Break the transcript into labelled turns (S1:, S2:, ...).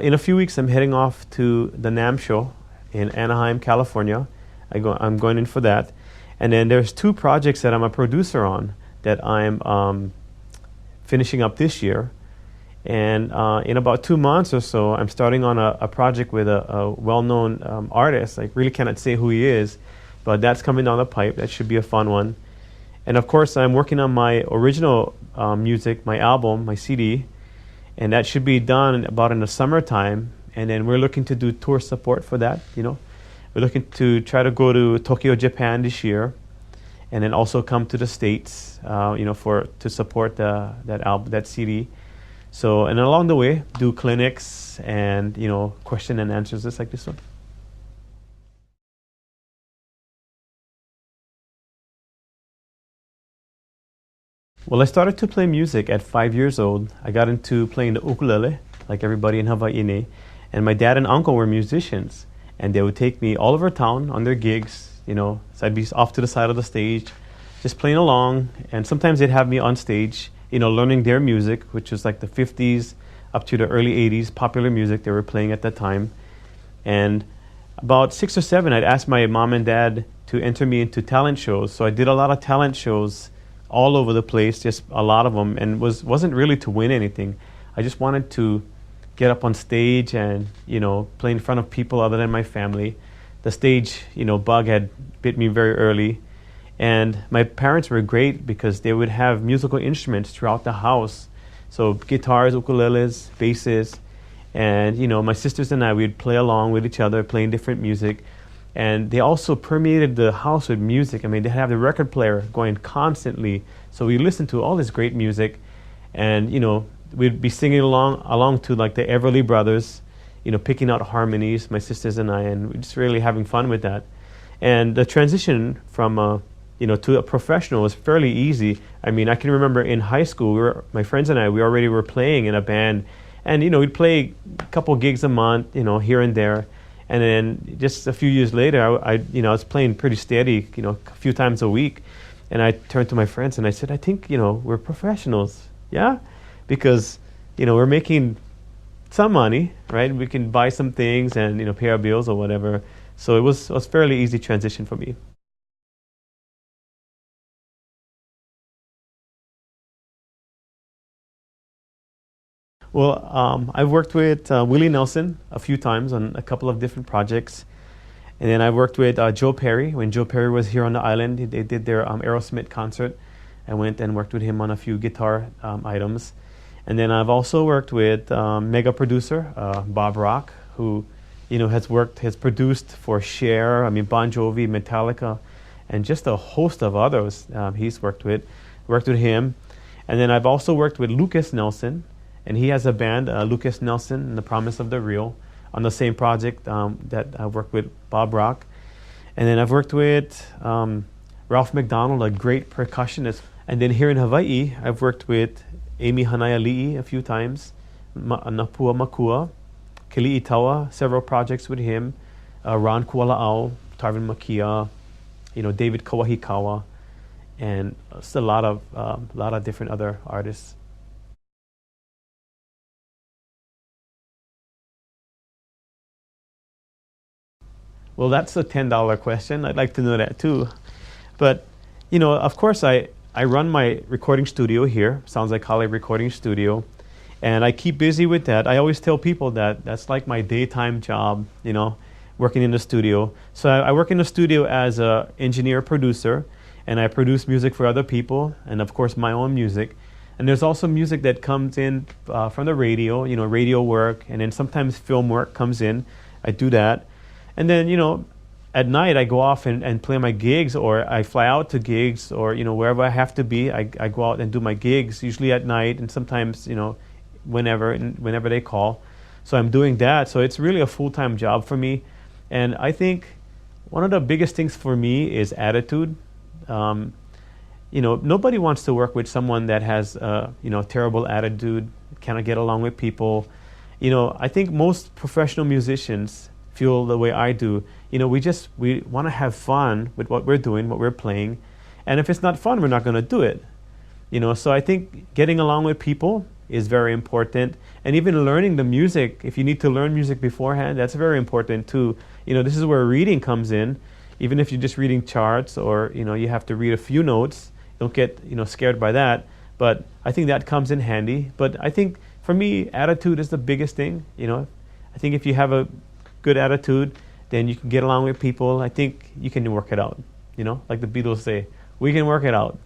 S1: In a few weeks, I'm heading off to the NAMM show in Anaheim, California. I'm going in for that. And then there's 2 projects that I'm a producer on that I'm finishing up this year. And in about 2 months or so, I'm starting on a project with a well-known artist. I really cannot say who he is, but that's coming down the pipe. That should be a fun one. And of course, I'm working on my original music, my album, my CD, and that should be done about in the summertime. And then we're looking to do tour support for that. We're looking to try to go to Tokyo, Japan this year, and then also come to the States, to support that album, that CD. So, and along the way, do clinics and question and answers just like this one. Well, I started to play music at 5 years old. I got into playing the ukulele, like everybody in Hawaii. And my dad and uncle were musicians, and they would take me all over town on their gigs. So I'd be off to the side of the stage, just playing along. And sometimes they'd have me on stage, learning their music, which was like the 50s up to the early 80s, popular music they were playing at that time. And about 6 or 7, I'd ask my mom and dad to enter me into talent shows. So I did a lot of talent shows all over the place, just a lot of them, and wasn't really to win anything. I just wanted to get up on stage and play in front of people other than my family. The stage bug had bit me very early, and my parents were great because they would have musical instruments throughout the house, so guitars, ukuleles, basses, and my sisters and I, we'd play along with each other, playing different music. And they also permeated the house with music. I mean, they have the record player going constantly. So we listened to all this great music. And, we'd be singing along to like the Everly Brothers, picking out harmonies, my sisters and I, and just really having fun with that. And the transition from, to a professional was fairly easy. I mean, I can remember in high school, my friends and I, we already were playing in a band. And, we'd play a couple gigs a month, here and there. And then just a few years later, I was playing pretty steady, a few times a week. And I turned to my friends and I said, I think, we're professionals. Yeah? Because, we're making some money, right? We can buy some things and, pay our bills or whatever. So it was fairly easy transition for me. Well, I've worked with Willie Nelson a few times on a couple of different projects. And then I've worked with Joe Perry. When Joe Perry was here on the island, they did their Aerosmith concert. I went and worked with him on a few guitar items. And then I've also worked with mega producer Bob Rock, who has produced for Cher, Bon Jovi, Metallica, and just a host of others he's worked with him. And then I've also worked with Lucas Nelson. And he has a band, Lucas Nelson and the Promise of the Real, on the same project that I worked with Bob Rock. And then I've worked with Ralph McDonald, a great percussionist. And then here in Hawaii, I've worked with Amy Hanaiali'i a few times, Napua Makua, Kili'i Tawa, several projects with him, Ron Kuala'au, Tarvin Makia, David Kawahikawa, and just a lot of different other artists. Well, that's a $10 question. I'd like to know that too. But, of course, I run my recording studio here, Sounds Like Hale Recording Studio, and I keep busy with that. I always tell people that that's like my daytime job, working in the studio. So I work in the studio as an engineer, producer, and I produce music for other people, and of course my own music. And there's also music that comes in from the radio, radio work, and then sometimes film work comes in. I do that. And then, at night I go off and play my gigs, or I fly out to gigs, or, wherever I have to be, I go out and do my gigs, usually at night, and sometimes, whenever they call. So I'm doing that. So it's really a full-time job for me. And I think one of the biggest things for me is attitude. Nobody wants to work with someone that has, terrible attitude, cannot get along with people. I think most professional musicians feel the way I do. We want to have fun with what we're doing, what we're playing. And if it's not fun, we're not going to do it. So I think getting along with people, is very important. And even learning the music, if you need to learn music beforehand, that's very important too. This is where reading comes in. Even if you're just reading charts, or you have to read a few notes, don't get scared by that. But I think that comes in handy. But I think for me, attitude is the biggest thing. I think if you have a good attitude, then you can get along with people. I think you can work it out. Like the Beatles say, we can work it out.